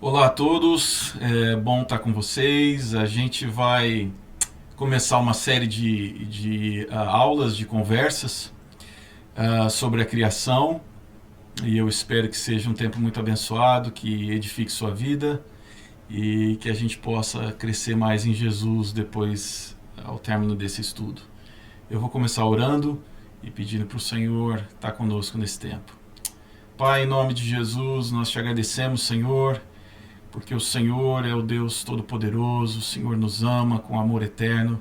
Olá a todos, é bom estar com vocês. A gente vai começar uma série de aulas, de conversas sobre a criação e eu espero que seja um tempo muito abençoado, que edifique sua vida e que a gente possa crescer mais em Jesus depois, ao término desse estudo. Eu vou começar orando e pedindo para o Senhor estar conosco nesse tempo. Pai, em nome de Jesus, nós te agradecemos, Senhor, porque o Senhor é o Deus Todo-Poderoso, o Senhor nos ama com amor eterno.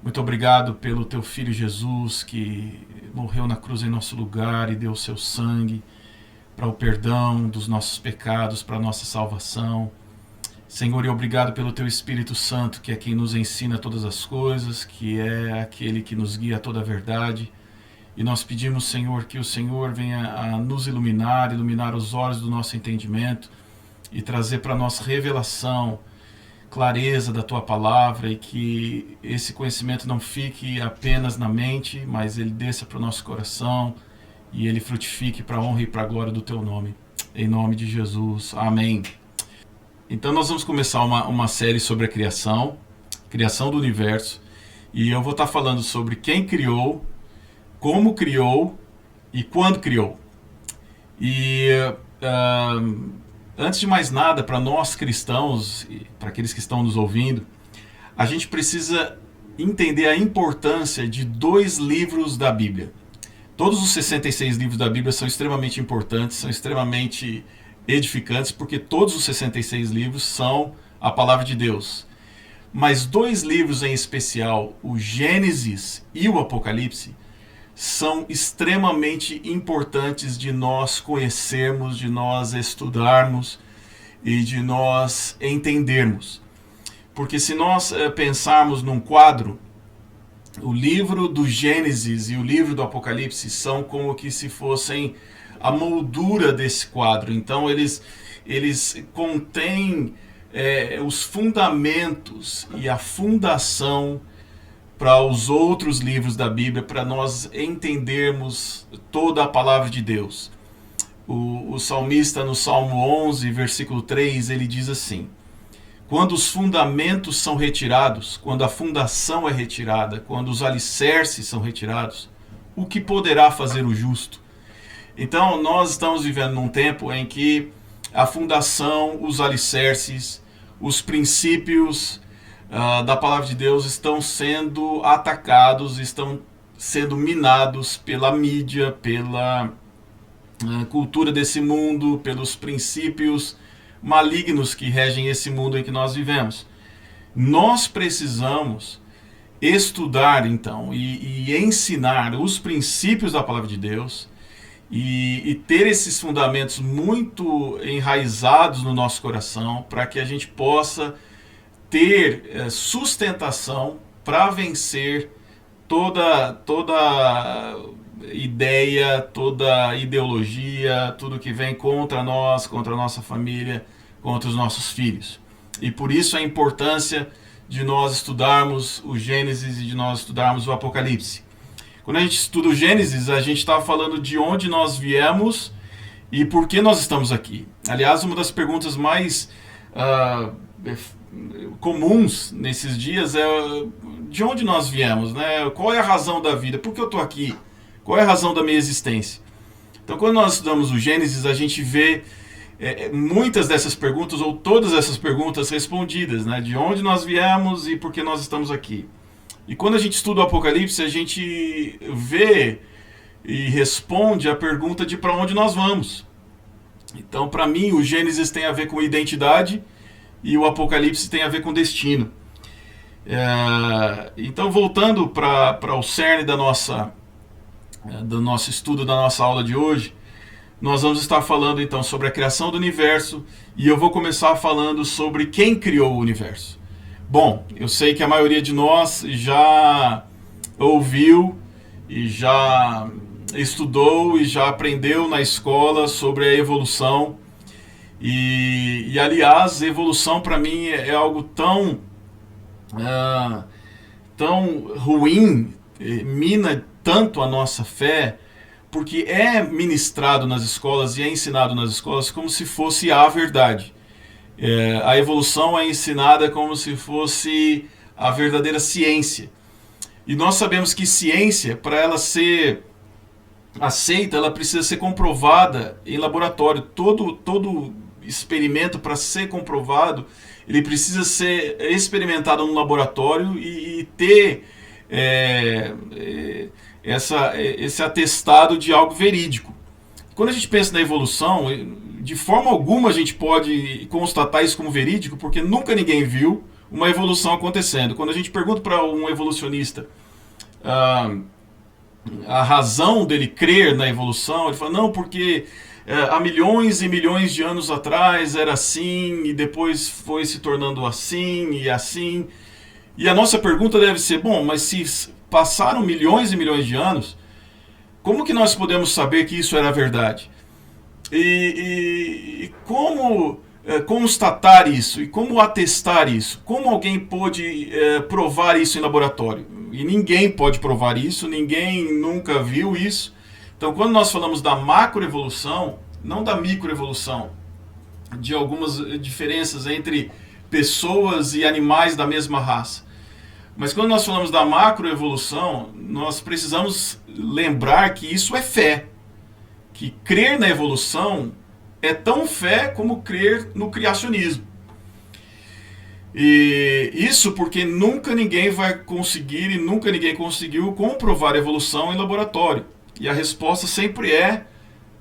Muito obrigado pelo teu Filho Jesus, que morreu na cruz em nosso lugar e deu o seu sangue para o perdão dos nossos pecados, para a nossa salvação. Senhor, e obrigado pelo teu Espírito Santo, que é quem nos ensina todas as coisas, que é aquele que nos guia a toda a verdade. E nós pedimos, Senhor, que o Senhor venha a nos iluminar os olhos do nosso entendimento, e trazer para nós revelação, clareza da tua palavra, e que esse conhecimento não fique apenas na mente, mas ele desça para o nosso coração e ele frutifique para a honra e para a glória do teu nome. Em nome de Jesus. Amém. Então nós vamos começar uma série sobre a criação do universo, e eu vou estar falando sobre quem criou, como criou e quando criou. E antes de mais nada, para nós cristãos, e para aqueles que estão nos ouvindo, a gente precisa entender a importância de dois livros da Bíblia. Todos os 66 livros da Bíblia são extremamente importantes, são extremamente edificantes, porque todos os 66 livros são a palavra de Deus. Mas dois livros em especial, o Gênesis e o Apocalipse, são extremamente importantes de nós conhecermos, de nós estudarmos e de nós entendermos. Porque se nós pensarmos num quadro, o livro do Gênesis e o livro do Apocalipse são como que se fossem a moldura desse quadro. Então eles contêm os fundamentos e a fundação para os outros livros da Bíblia, para nós entendermos toda a palavra de Deus. O salmista, no Salmo 11, versículo 3, ele diz assim: quando os fundamentos são retirados, quando a fundação é retirada, quando os alicerces são retirados, o que poderá fazer o justo? Então, nós estamos vivendo num tempo em que a fundação, os alicerces, os princípios da palavra de Deus estão sendo atacados, estão sendo minados pela mídia, pela cultura desse mundo, pelos princípios malignos que regem esse mundo em que nós vivemos. Nós precisamos estudar, então, e ensinar os princípios da palavra de Deus e ter esses fundamentos muito enraizados no nosso coração, para que a gente possa ter sustentação para vencer toda ideia, toda ideologia, tudo que vem contra nós, contra a nossa família, contra os nossos filhos. E por isso a importância de nós estudarmos o Gênesis e de nós estudarmos o Apocalipse. Quando a gente estuda o Gênesis, a gente está falando de onde nós viemos e por que nós estamos aqui. Aliás, uma das perguntas mais comuns nesses dias é de onde nós viemos, né? Qual é a razão da vida? Por que eu estou aqui? Qual é a razão da minha existência? Então, quando nós estudamos o Gênesis, a gente vê muitas dessas perguntas, ou todas essas perguntas respondidas, né? De onde nós viemos e por que nós estamos aqui. E quando a gente estuda o Apocalipse, a gente vê e responde a pergunta de para onde nós vamos. Então, para mim, o Gênesis tem a ver com identidade e o Apocalipse tem a ver com destino. Então, voltando para o cerne do nosso estudo, da nossa aula de hoje, nós vamos estar falando então sobre a criação do universo, e eu vou começar falando sobre quem criou o universo. Bom, eu sei que a maioria de nós já ouviu e já estudou e já aprendeu na escola sobre a evolução. E aliás, evolução para mim é algo tão ruim, mina tanto a nossa fé, porque é ministrado nas escolas e é ensinado nas escolas como se fosse a verdade. A evolução é ensinada como se fosse a verdadeira ciência. E nós sabemos que ciência, para ela ser aceita, ela precisa ser comprovada em laboratório. Todo experimento, para ser comprovado, ele precisa ser experimentado no laboratório e ter esse atestado de algo verídico. Quando a gente pensa na evolução, de forma alguma a gente pode constatar isso como verídico, porque nunca ninguém viu uma evolução acontecendo. Quando a gente pergunta para um evolucionista a razão dele crer na evolução, ele fala, não, porque há milhões e milhões de anos atrás era assim, e depois foi se tornando assim e assim. E a nossa pergunta deve ser, bom, mas se passaram milhões e milhões de anos, como que nós podemos saber que isso era verdade? E como constatar isso? E como atestar isso? Como alguém pôde provar isso em laboratório? E ninguém pode provar isso, ninguém nunca viu isso. Então, quando nós falamos da macroevolução, não da microevolução, de algumas diferenças entre pessoas e animais da mesma raça, mas quando nós falamos da macroevolução, nós precisamos lembrar que isso é fé. Que crer na evolução é tão fé como crer no criacionismo. E isso porque nunca ninguém vai conseguir e nunca ninguém conseguiu comprovar a evolução em laboratório. E a resposta sempre é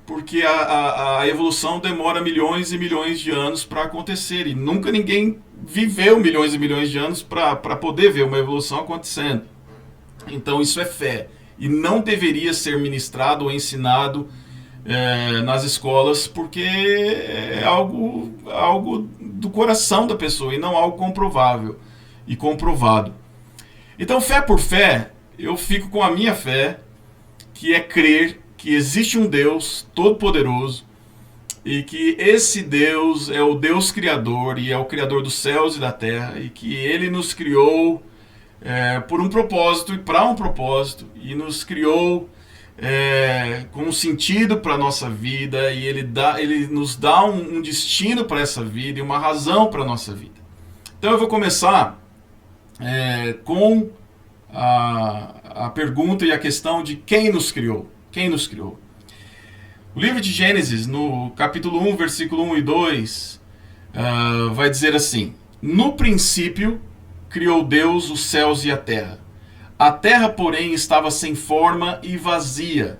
porque a evolução demora milhões e milhões de anos para acontecer. E nunca ninguém viveu milhões e milhões de anos para poder ver uma evolução acontecendo. Então isso é fé. E não deveria ser ministrado ou ensinado nas escolas, porque é algo do coração da pessoa e não algo comprovável e comprovado. Então, fé por fé, eu fico com a minha fé, que é crer que existe um Deus todo-poderoso e que esse Deus é o Deus criador e é o criador dos céus e da terra e que ele nos criou por um propósito e para um propósito e nos criou com um sentido para a nossa vida e ele nos dá um destino para essa vida e uma razão para a nossa vida. Então eu vou começar com a pergunta e a questão de quem nos criou. Quem nos criou? O livro de Gênesis, no capítulo 1, versículo 1 e 2, vai dizer assim: no princípio criou Deus os céus e a terra. A terra, porém, estava sem forma e vazia.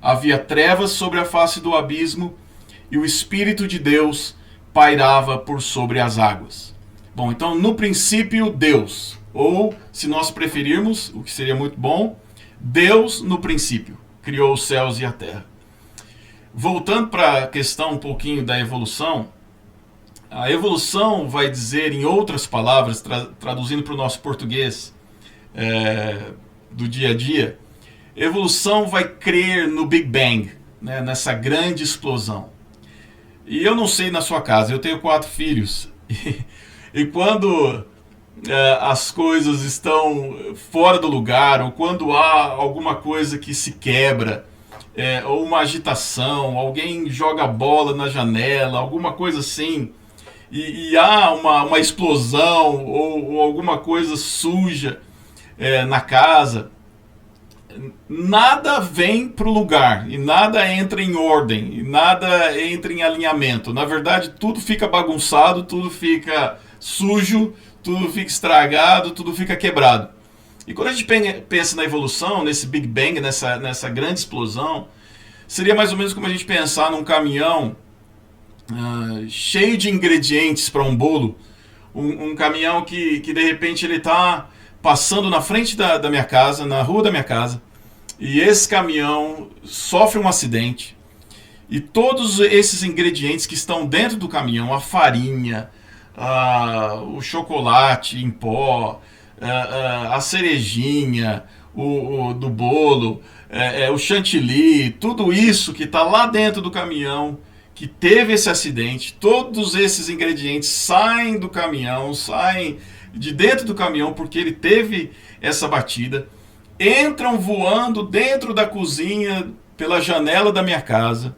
Havia trevas sobre a face do abismo e o Espírito de Deus pairava por sobre as águas. Bom, então, no princípio, Deus. Ou, se nós preferirmos, o que seria muito bom, Deus no princípio criou os céus e a terra. Voltando para a questão um pouquinho da evolução, a evolução vai dizer, em outras palavras, traduzindo para o nosso português do dia a dia, evolução vai crer no Big Bang, né, nessa grande explosão. E eu não sei na sua casa, eu tenho 4 filhos, e quando as coisas estão fora do lugar, ou quando há alguma coisa que se quebra, ou uma agitação, alguém joga a bola na janela, alguma coisa assim, e há uma explosão, ou alguma coisa suja na casa, nada vem para o lugar, e nada entra em ordem, e nada entra em alinhamento. Na verdade, tudo fica bagunçado, tudo fica sujo, tudo fica estragado, tudo fica quebrado. E quando a gente pensa na evolução, nesse Big Bang, nessa grande explosão, seria mais ou menos como a gente pensar num caminhão cheio de ingredientes para um bolo. Um caminhão que de repente ele está passando na frente da minha casa, na rua da minha casa, e esse caminhão sofre um acidente, e todos esses ingredientes que estão dentro do caminhão, a farinha, o chocolate em pó, a cerejinha do bolo, o chantilly, tudo isso que está lá dentro do caminhão, que teve esse acidente, todos esses ingredientes saem do caminhão, saem de dentro do caminhão porque ele teve essa batida, entram voando dentro da cozinha pela janela da minha casa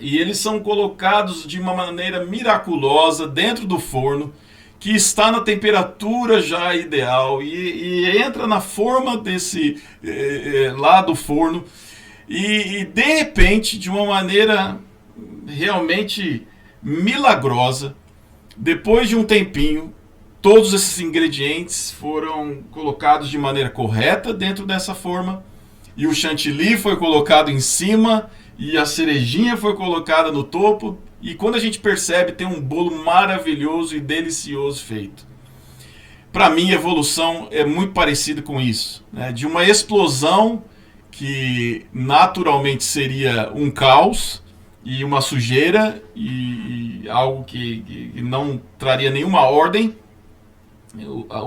e eles são colocados de uma maneira miraculosa dentro do forno, que está na temperatura já ideal, e entra na forma desse lá do forno, e de repente, de uma maneira realmente milagrosa, depois de um tempinho, todos esses ingredientes foram colocados de maneira correta dentro dessa forma, e o chantilly foi colocado em cima, e a cerejinha foi colocada no topo, e quando a gente percebe, tem um bolo maravilhoso e delicioso feito. Para mim, a evolução é muito parecida com isso, né? De uma explosão que naturalmente seria um caos e uma sujeira e algo que não traria nenhuma ordem.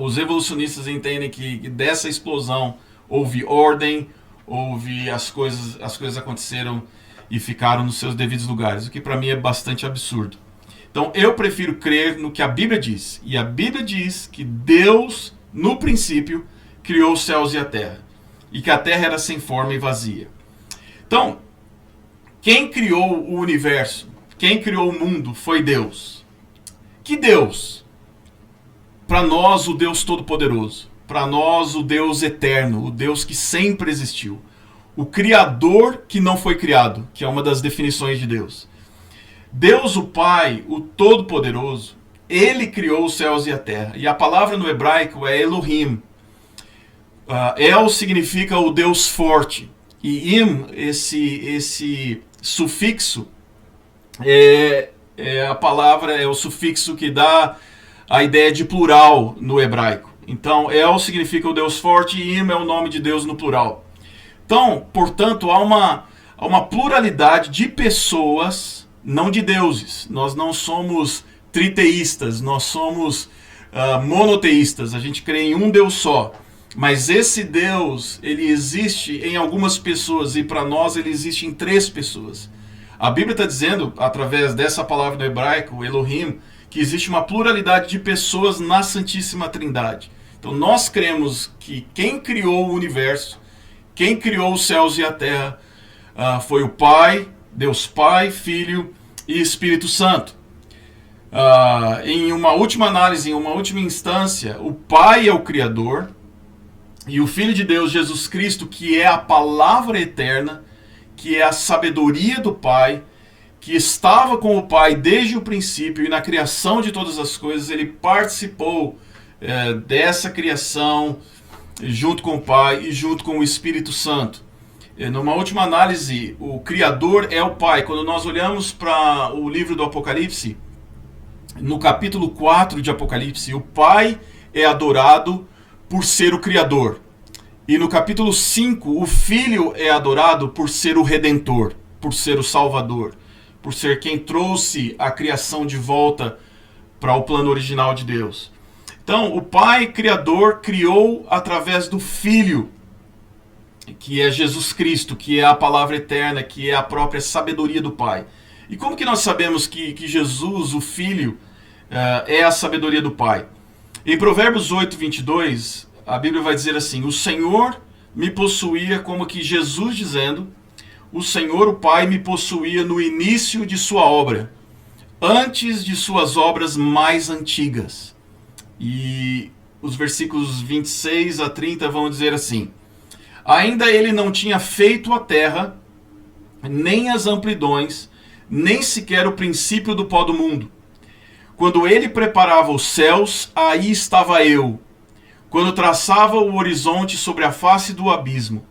Os evolucionistas entendem que dessa explosão houve ordem, houve as coisas aconteceram e ficaram nos seus devidos lugares, o que para mim é bastante absurdo. Então eu prefiro crer no que a Bíblia diz, e a Bíblia diz que Deus, no princípio, criou os céus e a terra, e que a terra era sem forma e vazia. Então, quem criou o universo, quem criou o mundo foi Deus. Que Deus? Para nós, o Deus Todo-Poderoso. Para nós, o Deus Eterno, o Deus que sempre existiu. O Criador que não foi criado, que é uma das definições de Deus. Deus, o Pai, o Todo-Poderoso, Ele criou os céus e a terra. E a palavra no hebraico é Elohim. El significa o Deus forte. E im, esse sufixo, é a palavra, é o sufixo que dá a ideia de plural no hebraico. Então, El significa o Deus forte e Im é o nome de Deus no plural. Então, portanto, há uma pluralidade de pessoas, não de deuses. Nós não somos triteístas, nós somos monoteístas. A gente crê em um Deus só. Mas esse Deus, ele existe em algumas pessoas e para nós ele existe em 3 pessoas. A Bíblia está dizendo, através dessa palavra no hebraico, Elohim, que existe uma pluralidade de pessoas na Santíssima Trindade. Então nós cremos que quem criou o universo, quem criou os céus e a terra, foi o Pai, Deus Pai, Filho e Espírito Santo. Em uma última análise, em uma última instância, o Pai é o Criador e o Filho de Deus, Jesus Cristo, que é a palavra eterna, que é a sabedoria do Pai, que estava com o Pai desde o princípio e na criação de todas as coisas, ele participou dessa criação junto com o Pai e junto com o Espírito Santo. Numa última análise, o Criador é o Pai. Quando nós olhamos para o livro do Apocalipse, no capítulo 4 de Apocalipse, o Pai é adorado por ser o Criador. E no capítulo 5, o Filho é adorado por ser o Redentor, por ser o Salvador, por ser quem trouxe a criação de volta para o plano original de Deus. Então, o Pai Criador criou através do Filho, que é Jesus Cristo, que é a palavra eterna, que é a própria sabedoria do Pai. E como que nós sabemos que Jesus, o Filho, é a sabedoria do Pai? Em Provérbios 8, 22, a Bíblia vai dizer assim: o Senhor me possuía, como que Jesus dizendo, o Senhor, o Pai, me possuía no início de sua obra, antes de suas obras mais antigas. E os versículos 26 a 30 vão dizer assim: ainda ele não tinha feito a terra, nem as amplidões, nem sequer o princípio do pó do mundo. Quando ele preparava os céus, aí estava eu. Quando traçava o horizonte sobre a face do abismo,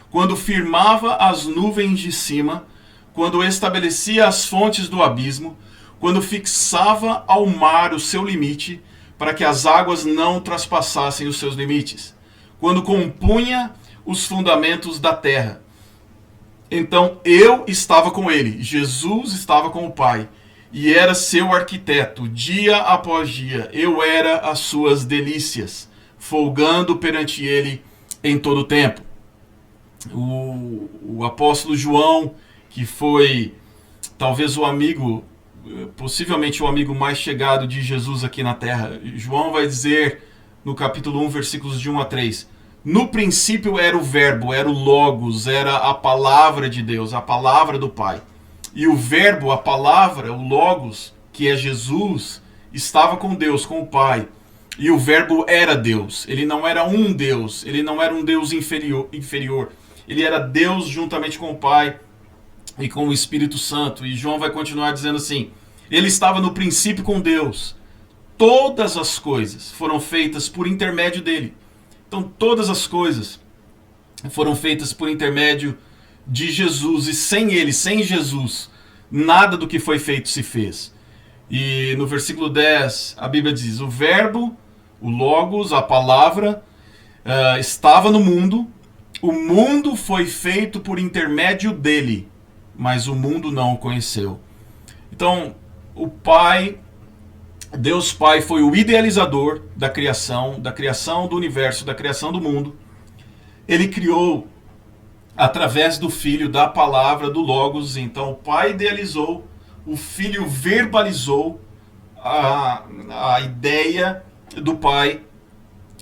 quando firmava as nuvens de cima, quando estabelecia as fontes do abismo, quando fixava ao mar o seu limite, para que as águas não traspassassem os seus limites, quando compunha os fundamentos da terra. Então eu estava com ele, Jesus estava com o Pai, e era seu arquiteto, dia após dia. Eu era as suas delícias, folgando perante ele em todo o tempo. O apóstolo João, que foi talvez o amigo, possivelmente o amigo mais chegado de Jesus aqui na terra, João vai dizer no capítulo 1, versículos de 1 a 3, no princípio era o verbo, era o logos, era a palavra de Deus, a palavra do Pai. E o verbo, a palavra, o logos, que é Jesus, estava com Deus, com o Pai. E o verbo era Deus. Ele não era um Deus, ele não era um Deus inferior. Ele era Deus juntamente com o Pai e com o Espírito Santo. E João vai continuar dizendo assim: ele estava no princípio com Deus. Todas as coisas foram feitas por intermédio dele. Então todas as coisas foram feitas por intermédio de Jesus. E sem ele, sem Jesus, nada do que foi feito se fez. E no versículo 10, a Bíblia diz: o verbo, o logos, a palavra, estava no mundo. O mundo foi feito por intermédio dele, mas o mundo não o conheceu. Então, o Pai, Deus Pai, foi o idealizador da criação do universo, da criação do mundo. Ele criou através do Filho, da palavra, do Logos. Então, o Pai idealizou, o Filho verbalizou a ideia do Pai,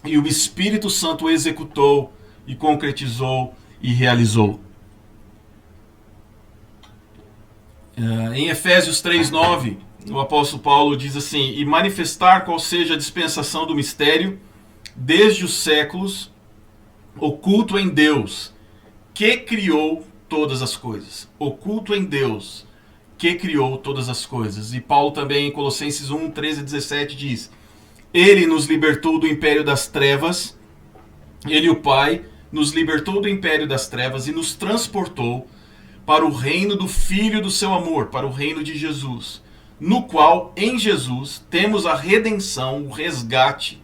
e o Espírito Santo executou e concretizou e realizou. Em Efésios 3:9, o apóstolo Paulo diz assim: e manifestar qual seja a dispensação do mistério desde os séculos, oculto em Deus, que criou todas as coisas. Oculto em Deus, que criou todas as coisas. E Paulo também em Colossenses 1:13-17 diz: ele nos libertou do império das trevas, ele, o Pai, nos libertou do império das trevas e nos transportou para o reino do Filho do seu amor, para o reino de Jesus, no qual, em Jesus, temos a redenção, o resgate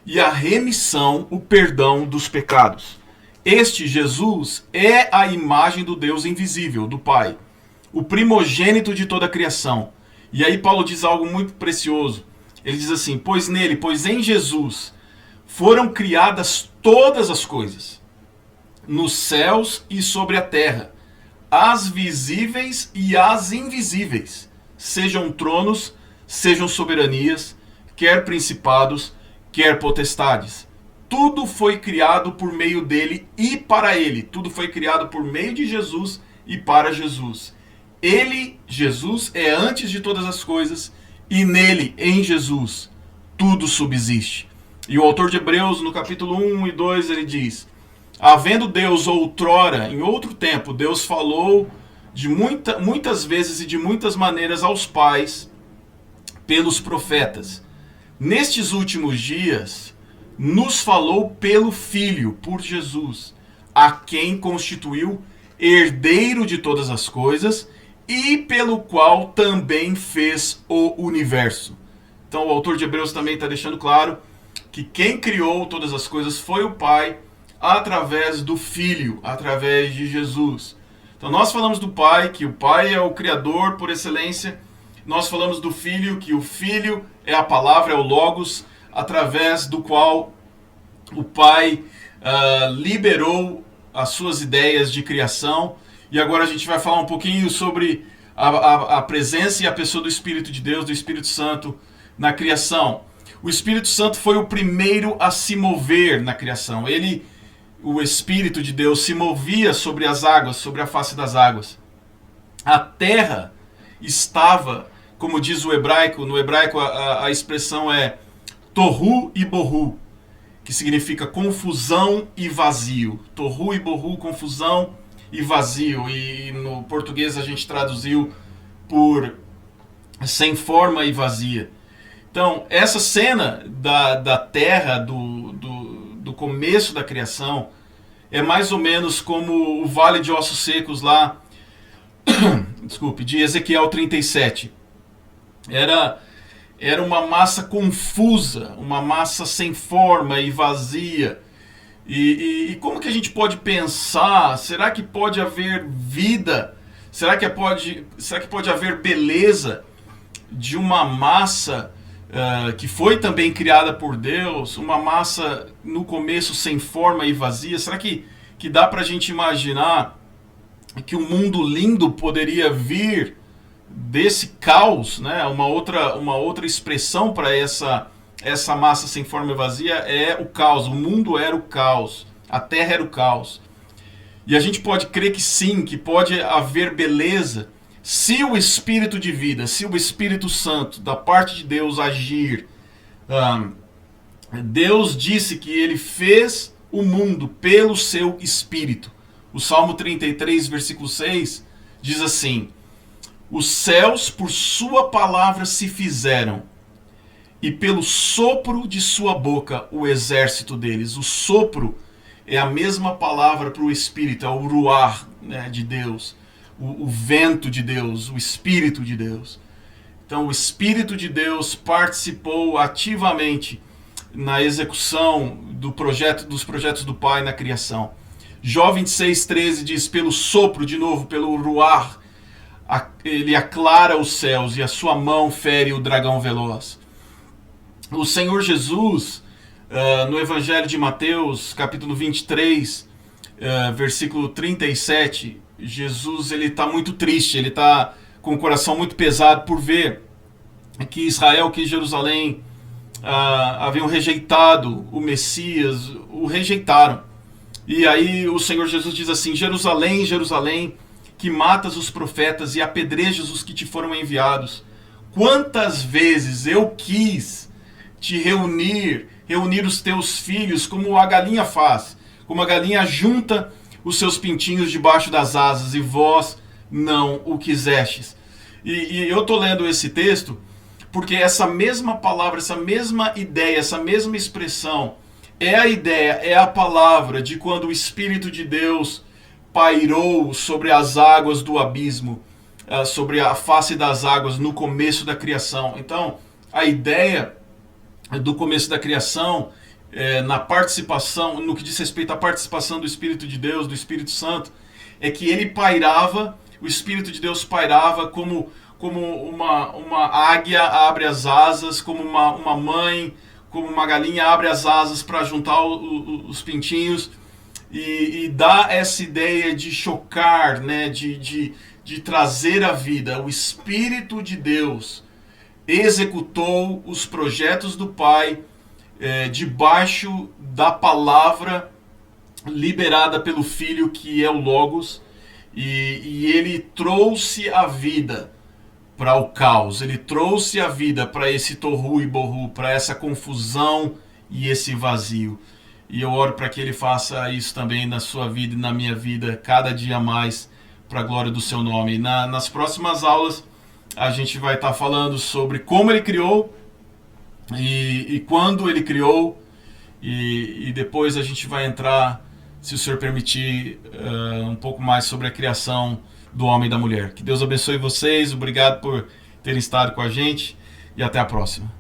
e a remissão, o perdão dos pecados. Este Jesus é a imagem do Deus invisível, do Pai, o primogênito de toda a criação. E aí Paulo diz algo muito precioso. Ele diz assim: pois nele, pois em Jesus, foram criadas todas as coisas, nos céus e sobre a terra, as visíveis e as invisíveis, sejam tronos, sejam soberanias, quer principados, quer potestades. Tudo foi criado por meio dele e para ele. Tudo foi criado por meio de Jesus e para Jesus. Ele, Jesus, é antes de todas as coisas, e nele, em Jesus, tudo subsiste. E o autor de Hebreus, no capítulo 1 e 2, ele diz: havendo Deus outrora, em outro tempo, Deus falou de muitas vezes e de muitas maneiras aos pais pelos profetas. Nestes últimos dias, nos falou pelo Filho, por Jesus, a quem constituiu herdeiro de todas as coisas e pelo qual também fez o universo. Então o autor de Hebreus também está deixando claro que quem criou todas as coisas foi o Pai, através do Filho, através de Jesus. Então nós falamos do Pai, que o Pai é o Criador por excelência. Nós falamos do Filho, que o Filho é a palavra, é o Logos, através do qual o Pai liberou as suas ideias de criação. E agora a gente vai falar um pouquinho sobre a presença e a pessoa do Espírito de Deus, do Espírito Santo na criação. O Espírito Santo foi o primeiro a se mover na criação. Ele, o Espírito de Deus, se movia sobre as águas, sobre a face das águas. A terra estava, como diz o hebraico, no hebraico a expressão é tohu e bohu, que significa confusão e vazio. Tohu e bohu, confusão e vazio. E no português a gente traduziu por sem forma e vazia. Então, essa cena da terra, do começo da criação, é mais ou menos como o vale de ossos secos lá, desculpe, de Ezequiel 37. Era uma massa confusa, uma massa sem forma e vazia. E como que a gente pode pensar? Será que pode haver vida? Será que pode haver beleza de uma massa que foi também criada por Deus? Uma massa no começo sem forma e vazia? Será que dá pra gente imaginar que um mundo lindo poderia vir desse caos, né? Uma outra expressão para essa massa sem forma e vazia é o caos. O mundo era o caos, a terra era o caos. E a gente pode crer que sim, que pode haver beleza Se o Espírito de vida, se o Espírito Santo da parte de Deus agir, Deus disse que ele fez o mundo pelo seu Espírito. O Salmo 33, versículo 6 diz assim: os céus por sua palavra se fizeram, e pelo sopro de sua boca o exército deles. O sopro é a mesma palavra para o Espírito, é o ruar, né, de Deus, o vento de Deus, o Espírito de Deus. Então o Espírito de Deus participou ativamente na execução dos projetos do Pai na criação. Jó 26:13 diz: pelo sopro, de novo, pelo ruar, ele aclara os céus e a sua mão fere o dragão veloz. O Senhor Jesus, no Evangelho de Mateus, capítulo 23, versículo 37, Jesus está muito triste, ele está com o coração muito pesado por ver que Israel, que Jerusalém haviam rejeitado o Messias, o rejeitaram. E aí o Senhor Jesus diz assim: Jerusalém, Jerusalém, que matas os profetas e apedrejas os que te foram enviados, quantas vezes eu quis te reunir os teus filhos, como a galinha faz, como a galinha junta os seus pintinhos debaixo das asas, e vós não o quisestes. E eu estou lendo esse texto porque essa mesma palavra, essa mesma ideia, essa mesma expressão é a ideia, é a palavra de quando o Espírito de Deus pairou sobre as águas do abismo, sobre a face das águas no começo da criação. Então, a ideia do começo da criação, na participação, no que diz respeito à participação do Espírito de Deus, do Espírito Santo, é que ele pairava, o Espírito de Deus pairava como uma águia abre as asas, como uma mãe, como uma galinha abre as asas para juntar os pintinhos, e dá essa ideia de chocar, né, de trazer a vida. O Espírito de Deus executou os projetos do Pai debaixo da palavra liberada pelo Filho, que é o Logos, e ele trouxe a vida para o caos, ele trouxe a vida para esse torru e borru, para essa confusão e esse vazio. E eu oro para que ele faça isso também na sua vida e na minha vida, cada dia mais, para a glória do seu nome. Nas próximas aulas a gente vai estar falando sobre como ele criou e quando ele criou, e depois a gente vai entrar, se o Senhor permitir, um pouco mais sobre a criação do homem e da mulher. Que Deus abençoe vocês, obrigado por terem estado com a gente e até a próxima.